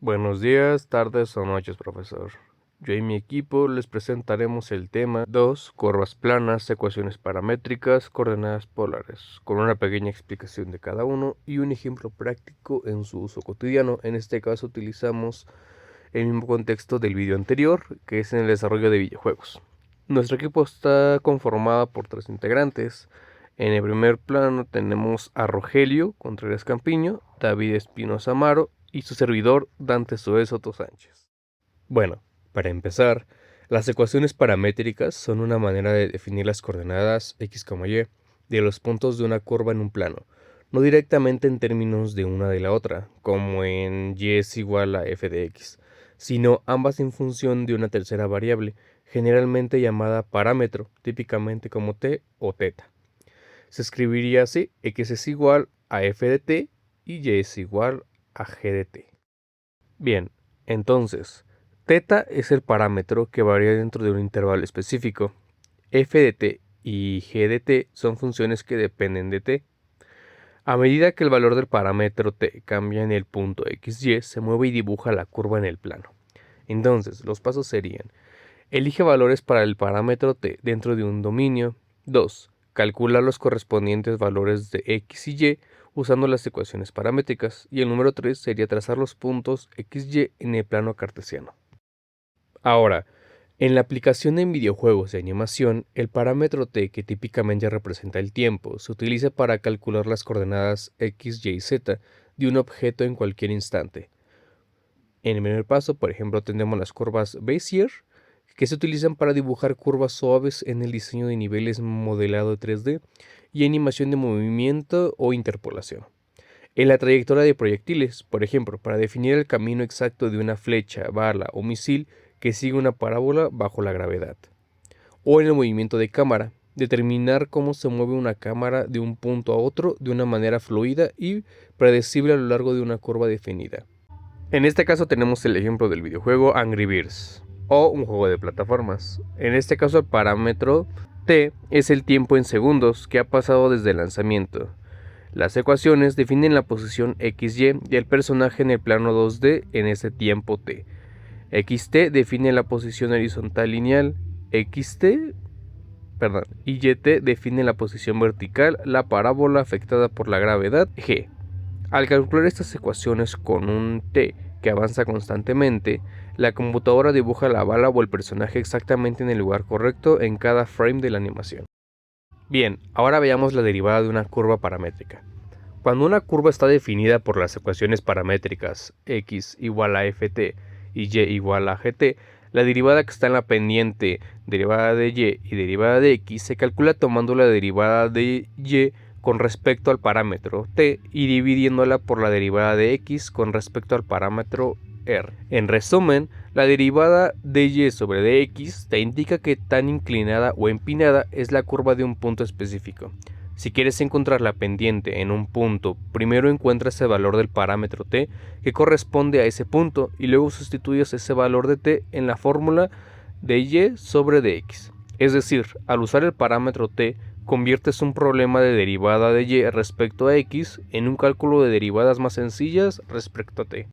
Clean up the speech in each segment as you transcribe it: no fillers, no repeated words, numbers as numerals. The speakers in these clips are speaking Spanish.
Buenos días, tardes o noches, profesor. Yo y mi equipo les presentaremos el tema 2, curvas planas, ecuaciones paramétricas, coordenadas polares, con una pequeña explicación de cada uno y un ejemplo práctico en su uso cotidiano. En este caso utilizamos el mismo contexto del video anterior, que es en el desarrollo de videojuegos. Nuestro equipo está conformado por 3 integrantes. En el primer plano tenemos a Rogelio Contreras Campiño, David Espinosa Amaro y su servidor Dante Zoé Soto Sánchez. Bueno, para empezar, las ecuaciones paramétricas son una manera de definir las coordenadas x, y de los puntos de una curva en un plano, no directamente en términos de una de la otra, como en y es igual a f de x, sino ambas en función de una tercera variable, generalmente llamada parámetro, típicamente como t o θ. Se escribiría así: x es igual a f de t y y es igual a g de t. Bien, entonces, θ es el parámetro que varía dentro de un intervalo específico. F de t y g de t son funciones que dependen de t. A medida que el valor del parámetro t cambia en el punto xy, se mueve y dibuja la curva en el plano. Entonces, los pasos serían: elige valores para el parámetro t dentro de un dominio. 2. Calcula los correspondientes valores de x y y usando las ecuaciones paramétricas. Y el número 3 sería trazar los puntos xy en el plano cartesiano. Ahora, en la aplicación en videojuegos de animación, el parámetro t, que típicamente representa el tiempo, se utiliza para calcular las coordenadas x, y y z de un objeto en cualquier instante. En el primer paso, por ejemplo, tenemos las curvas Bézier, que se utilizan para dibujar curvas suaves en el diseño de niveles modelado 3D y animación de movimiento o interpolación. En la trayectoria de proyectiles, por ejemplo, para definir el camino exacto de una flecha, bala o misil que sigue una parábola bajo la gravedad. O en el movimiento de cámara, determinar cómo se mueve una cámara de un punto a otro de una manera fluida y predecible a lo largo de una curva definida. En este caso tenemos el ejemplo del videojuego Angry Birds, o un juego de plataformas. En este caso el parámetro t es el tiempo en segundos que ha pasado desde el lanzamiento. Las ecuaciones definen la posición xy del personaje en el plano 2D en ese tiempo t. xt define la posición horizontal lineal, y yt define la posición vertical, la parábola afectada por la gravedad g. Al calcular estas ecuaciones con un t que avanza constantemente, la computadora dibuja la bala o el personaje exactamente en el lugar correcto en cada frame de la animación. Bien, ahora veamos la derivada de una curva paramétrica. Cuando una curva está definida por las ecuaciones paramétricas x igual a ft y y igual a gt, la derivada que está en la pendiente derivada de y derivada de x se calcula tomando la derivada de y con respecto al parámetro t y dividiéndola por la derivada de x con respecto al parámetro r. En resumen, la derivada de y sobre dx te indica qué tan inclinada o empinada es la curva de un punto específico. Si quieres encontrar la pendiente en un punto, primero encuentras el valor del parámetro t que corresponde a ese punto y luego sustituyes ese valor de t en la fórmula de y sobre dx. Es decir, al usar el parámetro t, conviertes un problema de derivada de y respecto a x en un cálculo de derivadas más sencillas respecto a t.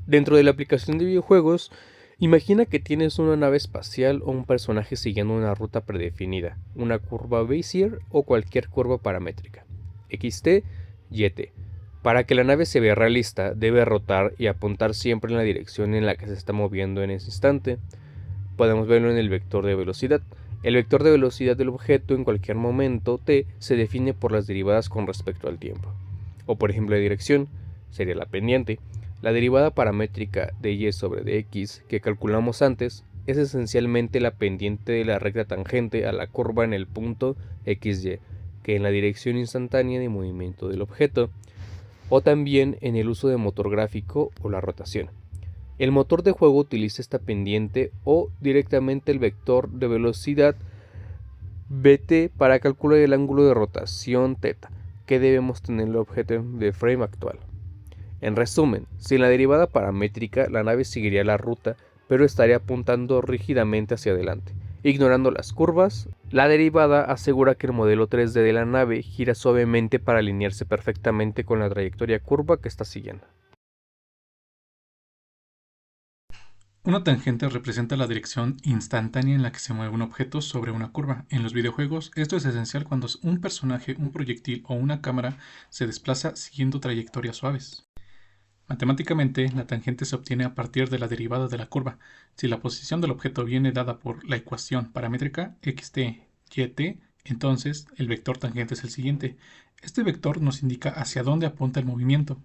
Dentro de la aplicación de videojuegos, imagina que tienes una nave espacial o un personaje siguiendo una ruta predefinida, una curva Bézier o cualquier curva paramétrica, xt, yt. Para que la nave se vea realista, debe rotar y apuntar siempre en la dirección en la que se está moviendo en ese instante. Podemos verlo en el vector de velocidad. El vector de velocidad del objeto en cualquier momento t se define por las derivadas con respecto al tiempo. O por ejemplo la dirección, sería la pendiente. La derivada paramétrica de y sobre dx que calculamos antes es esencialmente la pendiente de la recta tangente a la curva en el punto xy, que en la dirección instantánea de movimiento del objeto, o también en el uso de motor gráfico o la rotación. El motor de juego utiliza esta pendiente o directamente el vector de velocidad bt para calcular el ángulo de rotación θ que debemos tener en el objeto de frame actual. En resumen, sin la derivada paramétrica la nave seguiría la ruta, pero estaría apuntando rígidamente hacia adelante. Ignorando las curvas, la derivada asegura que el modelo 3D de la nave gira suavemente para alinearse perfectamente con la trayectoria curva que está siguiendo. Una tangente representa la dirección instantánea en la que se mueve un objeto sobre una curva. En los videojuegos, esto es esencial cuando un personaje, un proyectil o una cámara se desplaza siguiendo trayectorias suaves. Matemáticamente, la tangente se obtiene a partir de la derivada de la curva. Si la posición del objeto viene dada por la ecuación paramétrica xt, yt, entonces el vector tangente es el siguiente. Este vector nos indica hacia dónde apunta el movimiento.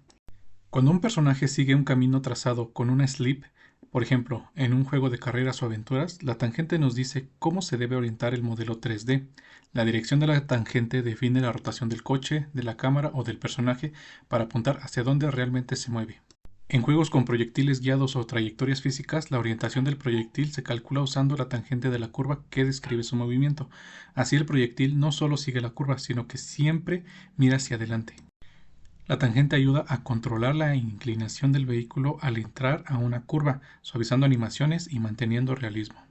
Cuando un personaje sigue un camino trazado con una slip, por ejemplo, en un juego de carreras o aventuras, la tangente nos dice cómo se debe orientar el modelo 3D. La dirección de la tangente define la rotación del coche, de la cámara o del personaje para apuntar hacia dónde realmente se mueve. En juegos con proyectiles guiados o trayectorias físicas, la orientación del proyectil se calcula usando la tangente de la curva que describe su movimiento. Así el proyectil no solo sigue la curva, sino que siempre mira hacia adelante. La tangente ayuda a controlar la inclinación del vehículo al entrar a una curva, suavizando animaciones y manteniendo realismo.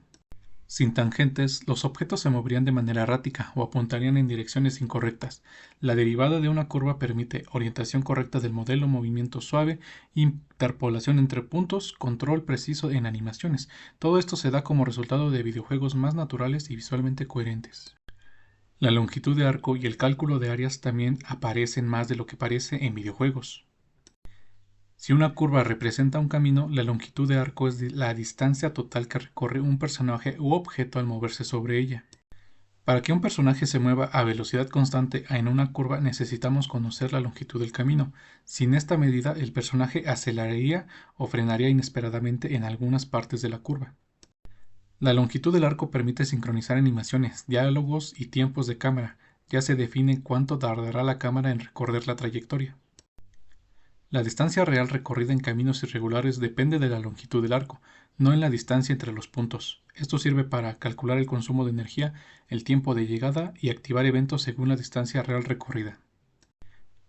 Sin tangentes, los objetos se moverían de manera errática o apuntarían en direcciones incorrectas. La derivada de una curva permite orientación correcta del modelo, movimiento suave, interpolación entre puntos, control preciso en animaciones. Todo esto se da como resultado de videojuegos más naturales y visualmente coherentes. La longitud de arco y el cálculo de áreas también aparecen más de lo que parece en videojuegos. Si una curva representa un camino, la longitud de arco es la distancia total que recorre un personaje u objeto al moverse sobre ella. Para que un personaje se mueva a velocidad constante en una curva necesitamos conocer la longitud del camino. Sin esta medida, el personaje aceleraría o frenaría inesperadamente en algunas partes de la curva. La longitud del arco permite sincronizar animaciones, diálogos y tiempos de cámara. Ya se define cuánto tardará la cámara en recorrer la trayectoria. La distancia real recorrida en caminos irregulares depende de la longitud del arco, no en la distancia entre los puntos. Esto sirve para calcular el consumo de energía, el tiempo de llegada y activar eventos según la distancia real recorrida.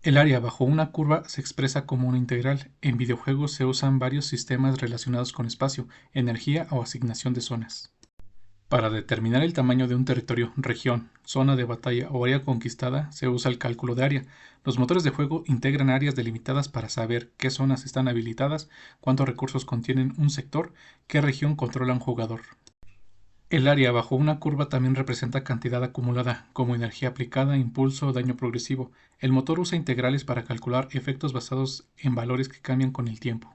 El área bajo una curva se expresa como una integral. En videojuegos se usan varios sistemas relacionados con espacio, energía o asignación de zonas. Para determinar el tamaño de un territorio, región, zona de batalla o área conquistada, se usa el cálculo de área. Los motores de juego integran áreas delimitadas para saber qué zonas están habilitadas, cuántos recursos contienen un sector, qué región controla un jugador. El área bajo una curva también representa cantidad acumulada, como energía aplicada, impulso o daño progresivo. El motor usa integrales para calcular efectos basados en valores que cambian con el tiempo.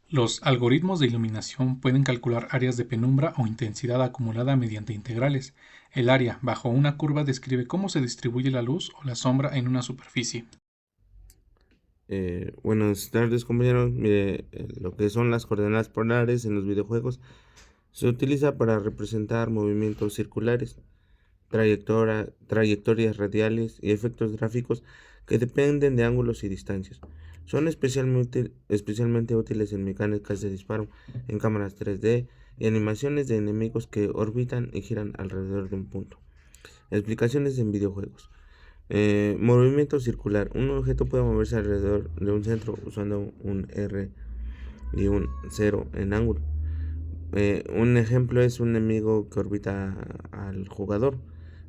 Los algoritmos de iluminación pueden calcular áreas de penumbra o intensidad acumulada mediante integrales. El área bajo una curva describe cómo se distribuye la luz o la sombra en una superficie. Buenas tardes, compañeros. Mire, lo que son las coordenadas polares en los videojuegos se utiliza para representar movimientos circulares, trayectorias radiales y efectos gráficos que dependen de ángulos y distancias. Son especialmente útiles en mecánicas de disparo, en cámaras 3D y animaciones de enemigos que orbitan y giran alrededor de un punto. Explicaciones en videojuegos. Movimiento circular. Un objeto puede moverse alrededor de un centro usando un R y un 0 en ángulo. Un ejemplo es un enemigo que orbita al jugador.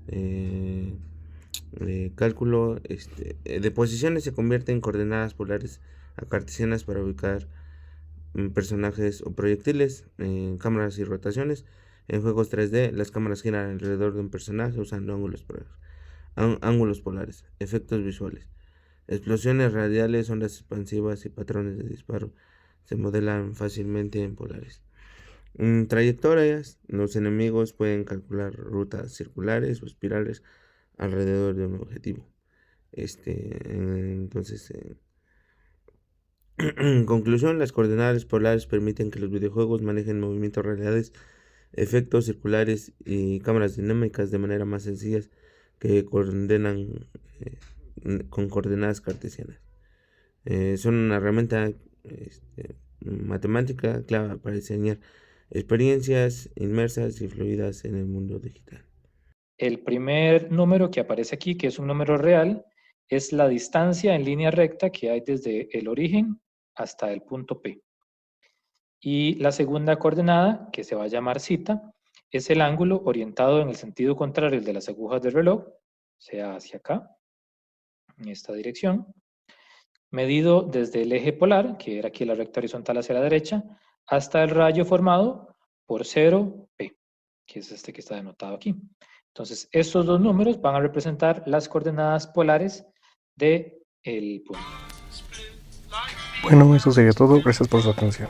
Eh, Cálculo de posiciones se convierte en coordenadas polares cartesianas para ubicar personajes o proyectiles en cámaras y rotaciones. En juegos 3D, las cámaras giran alrededor de un personaje usando ángulos polares, efectos visuales. Explosiones radiales, ondas expansivas y patrones de disparo se modelan fácilmente en polares. En trayectorias, los enemigos pueden calcular rutas circulares o espirales alrededor de un objetivo. Entonces, en conclusión, las coordenadas polares permiten que los videojuegos manejen movimientos radiales, efectos circulares y cámaras dinámicas de manera más sencillas que coordenan con coordenadas cartesianas. Son una herramienta matemática clave para diseñar experiencias inmersas y fluidas en el mundo digital. El primer número que aparece aquí, que es un número real, es la distancia en línea recta que hay desde el origen hasta el punto P. Y la segunda coordenada, que se va a llamar cita, es el ángulo orientado en el sentido contrario al de las agujas del reloj, sea hacia acá, en esta dirección, medido desde el eje polar, que era aquí la recta horizontal hacia la derecha, hasta el rayo formado por 0P, que es este que está denotado aquí. Entonces, estos dos números van a representar las coordenadas polares del punto. Bueno, eso sería todo. Gracias por su atención.